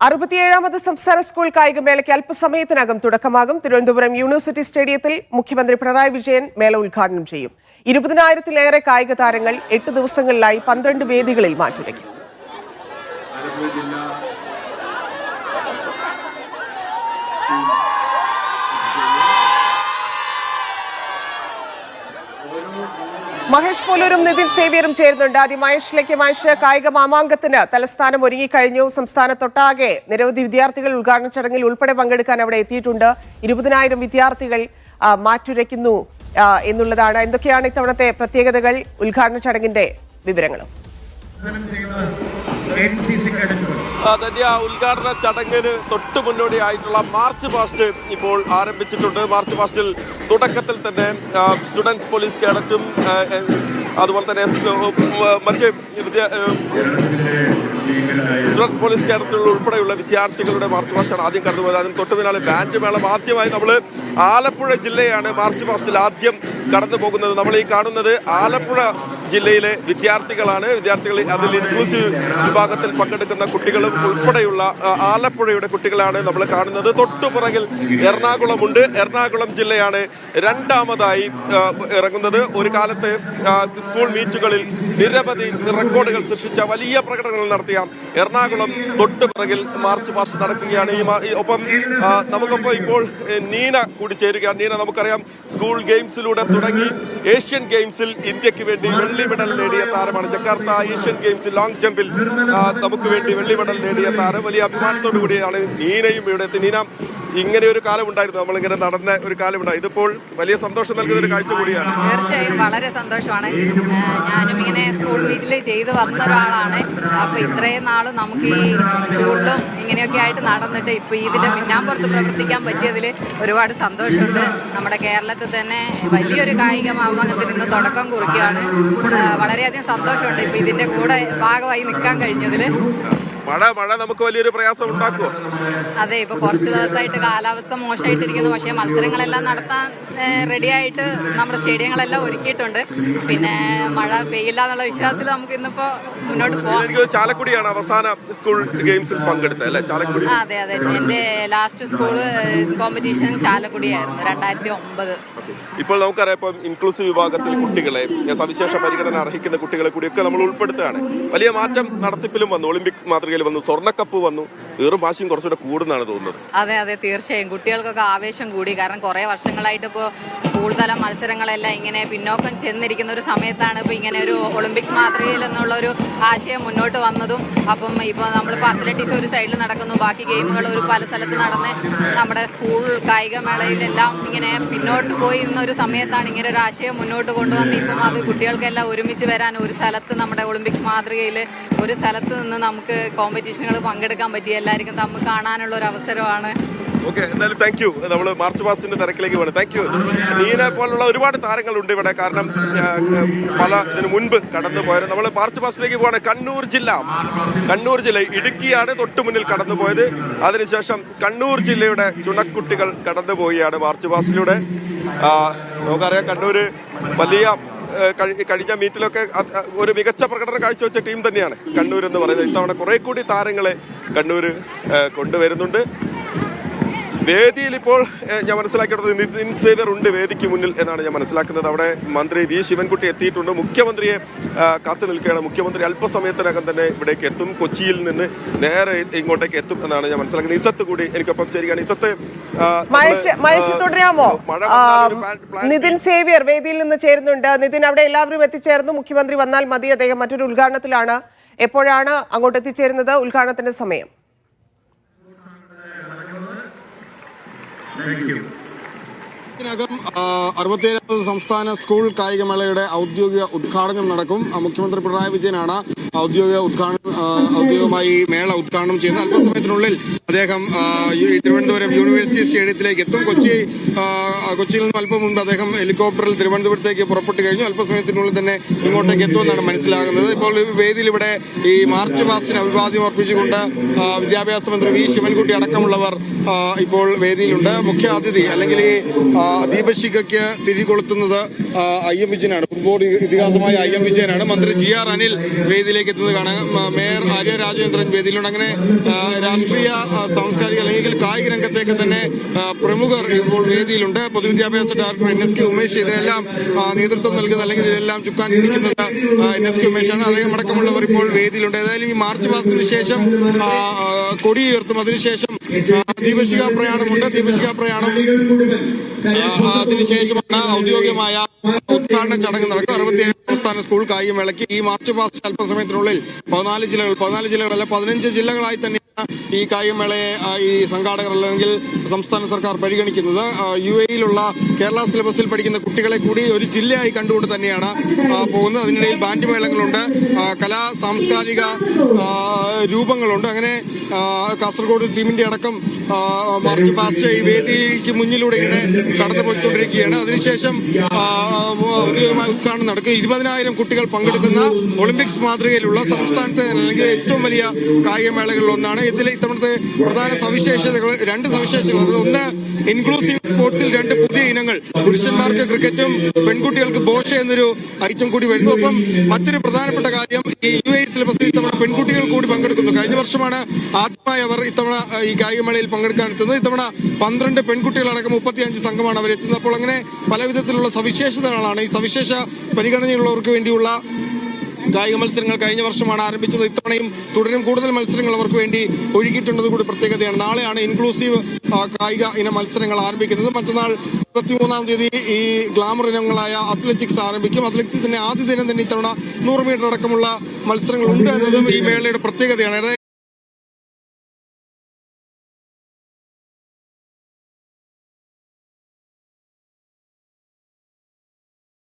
67ാമത് സംസ്ഥാന സ്കൂൾ കായികമേളയ്ക്ക് അല്പസമയത്തിനകം തുടക്കമാകും. തിരുവനന്തപുരം യൂണിവേഴ്സിറ്റി സ്റ്റേഡിയത്തിൽ മുഖ്യമന്ത്രി പിണറായി വിജയൻ മേള ഉദ്ഘാടനം ചെയ്യും. 20,000-ലേറെ കായിക താരങ്ങൾ 8 ദിവസങ്ങളിലായി 12 വേദികളിൽ മാറ്റുരയ്ക്കും. മഹേഷ് പോലൂരും നിതിൻ സേവ്യറും ചേരുന്നുണ്ട്. ആദ്യം മഹേഷിലേക്ക്. മഹേഷ്, കായിക മാമാങ്കത്തിന് തലസ്ഥാനം ഒരുങ്ങിക്കഴിഞ്ഞു. സംസ്ഥാനത്തൊട്ടാകെ നിരവധി വിദ്യാർത്ഥികൾ ഉദ്ഘാടന ചടങ്ങിൽ ഉൾപ്പെടെ പങ്കെടുക്കാൻ അവിടെ എത്തിയിട്ടുണ്ട്. 20,000 വിദ്യാർത്ഥികൾ മാറ്റുരയ്ക്കുന്നു എന്നുള്ളതാണ്. എന്തൊക്കെയാണ് ഇത്തവണത്തെ പ്രത്യേകതകൾ? ഉദ്ഘാടന ചടങ്ങിന്റെ വിവരങ്ങളും. ഉദ്ഘാടന ചടങ്ങിന് തൊട്ട് മുന്നോടിയായിട്ടുള്ള മാർച്ച് പാസ്റ്റ് ഇപ്പോൾ ആരംഭിച്ചിട്ടുണ്ട്. മാർച്ച് പാസ്റ്റിൽ തുടക്കത്തിൽ തന്നെ സ്റ്റുഡൻസ് പോലീസ് കേഡറ്റും അതുപോലെ തന്നെ മറ്റ് സ്റ്റുഡൻസ് പോലീസ് കേഡറ്റുകൾ ഉൾപ്പെടെയുള്ള വിദ്യാർത്ഥികളുടെ മാർച്ച് പാസ്റ്റാണ് ആദ്യം കടന്നുപോയത്. അതിന് തൊട്ട് പിന്നാലെ ബാൻഡ് മേളം. ആദ്യമായി നമ്മൾ ആലപ്പുഴ ജില്ലയാണ് മാർച്ച് പാസ്റ്റിൽ ആദ്യം കടന്നു പോകുന്നത്. നമ്മൾ ഈ കാണുന്നത് ആലപ്പുഴ ജില്ലയിലെ വിദ്യാർത്ഥികളാണ്. വിദ്യാർത്ഥികൾ അതിൽ ഇൻക്ലൂസീവ് വിഭാഗത്തിൽ പങ്കെടുക്കുന്ന കുട്ടികളും ഉൾപ്പെടെയുള്ള ആലപ്പുഴയുടെ കുട്ടികളാണ് നമ്മൾ കാണുന്നത്. തൊട്ടുപിറകിൽ എറണാകുളമുണ്ട്. എറണാകുളം ജില്ലയാണ് രണ്ടാമതായി ഇറങ്ങുന്നത്. ഒരു കാലത്ത് സ്കൂൾ മീറ്റുകളിൽ നിരവധി റെക്കോർഡുകൾ സൃഷ്ടിച്ച വലിയ പ്രകടനങ്ങൾ നടത്തിയ എറണാകുളം തൊട്ടുപിറകിൽ മാർച്ച് പാസ്റ്റ് നടക്കുകയാണ്. ഒപ്പം നമുക്കൊപ്പം ഇപ്പോൾ നീന കൂടി ചേരുകയാണ്. നീന, നമുക്കറിയാം സ്കൂൾ ഗെയിംസിലൂടെ തുടങ്ങി ഏഷ്യൻ ഗെയിംസിൽ ഇന്ത്യക്ക് വേണ്ടി വെള്ളി മെഡൽ നേടിയ താരമാണ്. ജക്കാർത്ത ഏഷ്യൻ ഗെയിംസിൽ ലോങ് ജമ്പിൽ നമുക്ക് വേണ്ടി വെള്ളി മെഡൽ നേടിയ താരം. വലിയ അഭിമാനത്തോടു കൂടിയാണ് നീനയും ഇവിടെ എത്തി. നീന, ഇങ്ങനെ ഒരു കാലം ഉണ്ടായിരുന്നു, നമ്മളിങ്ങനെ നടന്ന ഒരു കാലമുണ്ടായി. ഇതിപ്പോൾ വലിയ സന്തോഷം നൽകുന്ന ഒരു കാഴ്ച കൂടിയാണ്. തീർച്ചയായും വളരെ സന്തോഷമാണ്. ഞാനും ഇങ്ങനെ സ്കൂൾ മീറ്റിൽ ചെയ്ത് വന്ന ഒരാളാണ്. അപ്പൊ ഇത്രയും നാളും നമുക്ക് ഈ സ്കൂളിലും ഇങ്ങനെയൊക്കെ ആയിട്ട് നടന്നിട്ട് ഇപ്പൊ ഇതിന്റെ പിന്നാമ്പുറത്ത് പ്രവർത്തിക്കാൻ പറ്റിയതിൽ ഒരുപാട് സന്തോഷമുണ്ട്. നമ്മുടെ കേരളത്തിൽ തന്നെ വലിയൊരു കായിക മാമാങ്കത്തിന് ഇന്ന് തുടക്കം കുറിക്കുകയാണ്. വളരെയധികം സന്തോഷമുണ്ട് ഇപ്പൊ ഇതിന്റെ കൂടെ ഭാഗമായി നിൽക്കാൻ കഴിഞ്ഞതിൽ. മഴ നമുക്ക് വലിയൊരു പ്രയാസം ഉണ്ടാക്കുമോ? അതെ, ഇപ്പൊ കുറച്ച് ദിവസമായിട്ട് കാലാവസ്ഥ മോശമായിട്ടിരിക്കുന്നു. പക്ഷേ മത്സരങ്ങളെല്ലാം നടത്താൻ റെഡിയായിട്ട് നമ്മുടെ സ്റ്റേഡിയങ്ങളെല്ലാം ഒരുക്കിയിട്ടുണ്ട്. പിന്നെ മഴ പെയ്യില്ല എന്നുള്ള വിശ്വാസത്തിൽ നമുക്ക് ഇന്നിപ്പോ മുന്നോട്ട് പോകാം. ചാലക്കുടിയാണ് അവസാന സ്കൂൾ ഗെയിംസിൽ പങ്കെടുത്തത് അല്ലേ? ചാലക്കുടി. അതെ, എന്റെ ലാസ്റ്റ് സ്കൂള് കോമ്പറ്റീഷൻ ചാലക്കുടിയായിരുന്നു 2009. ഇപ്പോൾ നമുക്കറിയാം, ഇപ്പം ഇൻക്ലൂസീവ് വിഭാഗത്തിൽ കുട്ടികളെ, സവിശേഷ പരിഗണന അർഹിക്കുന്ന കുട്ടികളെ കൂടിയൊക്കെ നമ്മൾ ഉൾപ്പെടുത്തുകയാണ്. വലിയ മാറ്റം നടത്തിപ്പിലും വന്നു. ഒളിമ്പിക് മാതൃകയിൽ വന്നു, സ്വർണ്ണക്കപ്പ് വന്നു. വേറും വാശിയും കുറച്ചുകൂടെ കൂടുന്നാണ് തോന്നുന്നത്. അതെ, തീർച്ചയായും കുട്ടികൾക്കൊക്കെ ആവേശം കൂടി. കാരണം കുറെ വർഷങ്ങളായിട്ട് ഇപ്പോൾ സ്കൂൾ തല മത്സരങ്ങളെല്ലാം ഇങ്ങനെ പിന്നോക്കം ചെന്നിരിക്കുന്ന ഒരു സമയത്താണ് ഇപ്പോൾ ഇങ്ങനെ ഒരു ഒളിമ്പിക്സ് മാതൃകയിൽ എന്നുള്ള ഒരു ആശയം മുന്നോട്ട് വന്നതും. അപ്പം ഇപ്പോൾ നമ്മളിപ്പോൾ അത്ലറ്റിക്സ് ഒരു സൈഡിൽ നടക്കുന്നു, ബാക്കി ഗെയിമുകൾ ഒരു പല സ്ഥലത്ത് നടന്ന് നമ്മുടെ സ്കൂൾ കായികമേളയിലെല്ലാം ഇങ്ങനെ പിന്നോട്ട് പോയി ഒരു സമയത്താണ് ഇങ്ങനെ ഒരു ആശയം മുന്നോട്ട് കൊണ്ടുവന്ന് ഇപ്പം അത് കുട്ടികൾക്കെല്ലാം ഒരുമിച്ച് വരാൻ ഒരു സ്ഥലത്ത് നമ്മുടെ ഒളിമ്പിക്സ് മാതൃകയിൽ ഒരു സ്ഥലത്ത് നിന്ന് നമുക്ക് കോമ്പറ്റീഷനുകൾ പങ്കെടുക്കാൻ പറ്റി. എല്ലാവർക്കും തമ്മിൽ കാണാനുള്ള ഒരു അവസരമാണ്. ഓക്കെ, എന്തായാലും താങ്ക് യു. നമ്മൾ മാർച്ച് പാസ്റ്റിന്റെ തിരക്കിലേക്ക് പോകണം. Thank you. നീനെ പോലുള്ള ഒരുപാട് താരങ്ങളുണ്ട് ഇവിടെ. കാരണം പല ഇതിനു മുൻപ് കടന്നു പോയത്. നമ്മൾ മാർച്ച് പാസ്റ്റിലേക്ക് പോവാണ്. കണ്ണൂർ ജില്ല ഇടുക്കിയാണ് തൊട്ടു മുന്നിൽ കടന്നു പോയത്. അതിനുശേഷം കണ്ണൂർ ജില്ലയുടെ ചുണക്കുട്ടികൾ കടന്നു പോവുകയാണ് മാർച്ച് പാസ്റ്റിലൂടെ. നമുക്കറിയാം, കണ്ണൂര് വലിയ കഴിഞ്ഞ മീറ്റിലൊക്കെ ഒരു മികച്ച പ്രകടനം കാഴ്ചവെച്ച ടീം തന്നെയാണ് കണ്ണൂർ എന്ന് പറയുന്നത്. ഇത്തവണ കുറെ കൂടി താരങ്ങളെ കണ്ണൂർ കൊണ്ടുവരുന്നുണ്ട്. വേദിയിൽ ഇപ്പോൾ ഞാൻ മനസ്സിലാക്കിയത് നിതിൻ സേവ്യർ ഉണ്ട് വേദിക്ക് മുന്നിൽ എന്നാണ് ഞാൻ മനസ്സിലാക്കുന്നത്. അവിടെ മന്ത്രി വി ശിവൻകുട്ടി എത്തിയിട്ടുണ്ട്. മുഖ്യമന്ത്രിയെ കാത്തു നിൽക്കുകയാണ്. മുഖ്യമന്ത്രി അല്പസമയത്തിനകം തന്നെ ഇവിടേക്ക് എത്തും. കൊച്ചിയിൽ നിന്ന് നേരെ ഇങ്ങോട്ടേക്ക് എത്തും എന്നാണ് ഞാൻ മനസ്സിലാക്കുന്നത്. ഇസത്ത് കൂടി എനിക്കൊപ്പം ചേരുകയാണ്. ഇസത്ത്, തുടരാമോ? നിതിൻ സേവ്യർ വേദിയിൽ നിന്ന് ചേരുന്നുണ്ട്. നിതിൻ, അവിടെ എല്ലാവരും എത്തിച്ചേർന്നു. മുഖ്യമന്ത്രി വന്നാൽ മതി. അദ്ദേഹം മറ്റൊരു ഉദ്ഘാടനത്തിലാണ്. എപ്പോഴാണ് അങ്ങോട്ട് എത്തിച്ചേരുന്നത്? ഉദ്ഘാടനത്തിന്റെ സമയം? ഇതിനകം 67ാമത് സംസ്ഥാന സ്കൂൾ കായികമേളയുടെ ഔദ്യോഗിക ഉദ്ഘാടനം നടക്കും. മുഖ്യമന്ത്രി പിണറായി വിജയനാണ് ഔദ്യോഗികമായി മേള ഉദ്ഘാടനം ചെയ്യുന്നത്. അല്പസമയത്തിനുള്ളിൽ അദ്ദേഹം തിരുവനന്തപുരം യൂണിവേഴ്സിറ്റി സ്റ്റേഡിയത്തിലേക്ക് എത്തും. കൊച്ചിയിൽ നിന്ന് അല്പം മുൻപ് അദ്ദേഹം ഹെലികോപ്റ്ററിൽ തിരുവനന്തപുരത്തേക്ക് പുറപ്പെട്ടു കഴിഞ്ഞു. അല്പസമയത്തിനുള്ളിൽ തന്നെ ഇങ്ങോട്ടേക്ക് എത്തുമെന്നാണ് മനസ്സിലാകുന്നത്. ഇപ്പോൾ വേദിയിൽ ഇവിടെ ഈ മാർച്ച് പാസ്റ്റിന് അഭിവാദ്യം അർപ്പിച്ചുകൊണ്ട് വിദ്യാഭ്യാസ മന്ത്രി വി ശിവൻകുട്ടി അടക്കമുള്ളവർ ഇപ്പോൾ വേദിയിലുണ്ട്. മുഖ്യ അതിഥി അല്ലെങ്കിൽ ഈ ദീപശിഖയ്ക്ക് തിരികൊളുത്തുന്നത് IM വിജയനാണ്. ഫുട്ബോൾ ഇതിഹാസമായ IM വിജയനാണ്. മന്ത്രി GR അനിൽ വേദിയിലേക്ക് എത്തുന്നത് കാണാം. മേയർ ആര്യ രാജേന്ദ്രൻ വേദിയിലുണ്ട്. അങ്ങനെ രാഷ്ട്രീയ സാംസ്കാരിക അല്ലെങ്കിൽ കായിക രംഗത്തേക്ക് തന്നെ പ്രമുഖർ ഇപ്പോൾ വേദിയിലുണ്ട്. പൊതുവിദ്യാഭ്യാസ ഡയറക്ടർ NSK ഉമേഷ് ഇതിനെല്ലാം നേതൃത്വം നൽകുന്ന അല്ലെങ്കിൽ ഇതെല്ലാം ചുക്കാൻ പിടിക്കുന്നത് NSK ഉമേഷാണ്. അദ്ദേഹം അടക്കമുള്ളവർ ഇപ്പോൾ വേദിയിലുണ്ട്. ഏതായാലും ഈ മാർച്ച് പാസ്റ്റിന് ശേഷം കൊടി ഉയർത്തും. അതിനുശേഷം ദീപശിഖ പ്രയാണമുണ്ട്. ദീപശിഖ പ്രയാണം അതിനുശേഷമാണ് ഔദ്യോഗികമായ ഉദ്ഘാടന ചടങ്ങ് നടക്കുക. 67 സംസ്ഥാന സ്കൂൾ കായികമേളയ്ക്ക് ഈ മാർച്ച് പാസ്റ്റ് അല്പസമയത്തിനുള്ളിൽ 14 ജില്ലകളല്ല 15 ജില്ലകളായി തന്നെയാണ് ഈ കായികമേളയെ ഈ സംഘാടകർ അല്ലെങ്കിൽ സംസ്ഥാന സർക്കാർ പരിഗണിക്കുന്നത്. UAE-യിലുള്ള കേരള സിലബസിൽ പഠിക്കുന്ന കുട്ടികളെ കൂടി ഒരു ജില്ലയായി കണ്ടുകൊണ്ട് തന്നെയാണ് പോകുന്നത്. അതിനിടയിൽ ബാൻഡ് മേളങ്ങളുണ്ട്, കലാ സാംസ്കാരിക രൂപങ്ങളുണ്ട്. അങ്ങനെ കാസർഗോഡ് ടീമിന്റെ അടക്കം മാർച്ച് പാസ്റ്റ് ഈ വേദിക്ക് മുന്നിലൂടെ ഇങ്ങനെ കടന്നു പോയിക്കൊണ്ടിരിക്കുകയാണ്. അതിനുശേഷം ഔദ്യോഗികമായ ഉദ്ഘാടനം നടക്കും. 20,000 കുട്ടികൾ പങ്കെടുക്കുന്ന ഒളിമ്പിക്സ് മാതൃകയിലുള്ള സംസ്ഥാനത്തെ അല്ലെങ്കിൽ ഏറ്റവും വലിയ കായികമേളകളിൽ ഒന്നാണ്. ഇതിൽ ഇത്തവണത്തെ പ്രധാന സവിശേഷതകൾ 2 സവിശേഷതകൾ. ഒന്ന്, ഇൻക്ലൂസീവ് സ്പോർട്സിൽ 2 പുതിയ ഇനങ്ങൾ. പുരുഷന്മാർക്ക് ക്രിക്കറ്റും പെൺകുട്ടികൾക്ക് ബോഷ എന്നൊരു ഐറ്റം കൂടി വരുന്നു. ഒപ്പം മറ്റൊരു പ്രധാനപ്പെട്ട കാര്യം, ഈ UAE സിലബസിൽ ഇത്തവണ പെൺകുട്ടികൾ കൂടി പങ്കെടുക്കുന്നു. കഴിഞ്ഞ വർഷമാണ് ആദ്യമായി അവർ ഇത്തവണ ഈ കായികമേളയിൽ പങ്കെടുക്കാൻ എത്തുന്നത്. ഇത്തവണ 12 പെൺകുട്ടികളടക്കം 35 സംഘമാണ് അവർ എത്തുന്നത്. അപ്പോൾ അങ്ങനെ പല വിധത്തിലുള്ള സവിശേഷതകളാണ്. ഈ സവിശേഷ പരിഗണനയുള്ളവർക്ക് വേണ്ടിയുള്ള കായിക മത്സരങ്ങൾ കഴിഞ്ഞ വർഷമാണ് ആരംഭിച്ചത്. ഇത്തവണയും തുടരും. കൂടുതൽ മത്സരങ്ങൾ അവർക്ക് വേണ്ടി ഒഴുകിയിട്ടുള്ളത് കൂടി പ്രത്യേകതയാണ്. നാളെയാണ് ഇൻക്ലൂസീവ് കായിക ഇന മത്സരങ്ങൾ ആരംഭിക്കുന്നത്. മറ്റന്നാൾ 23-ാം തീയതി ഈ ഗ്ലാമർ ഇനങ്ങളായ അത്ലറ്റിക്സ് ആരംഭിക്കും. അത്ലറ്റിക്സിന്റെ ആദ്യ ദിനം തന്നെ ഇത്തവണ 100 മീറ്റർ അടക്കമുള്ള മത്സരങ്ങൾ ഉണ്ട് എന്നതും ഈ മേളയുടെ പ്രത്യേകതയാണ്.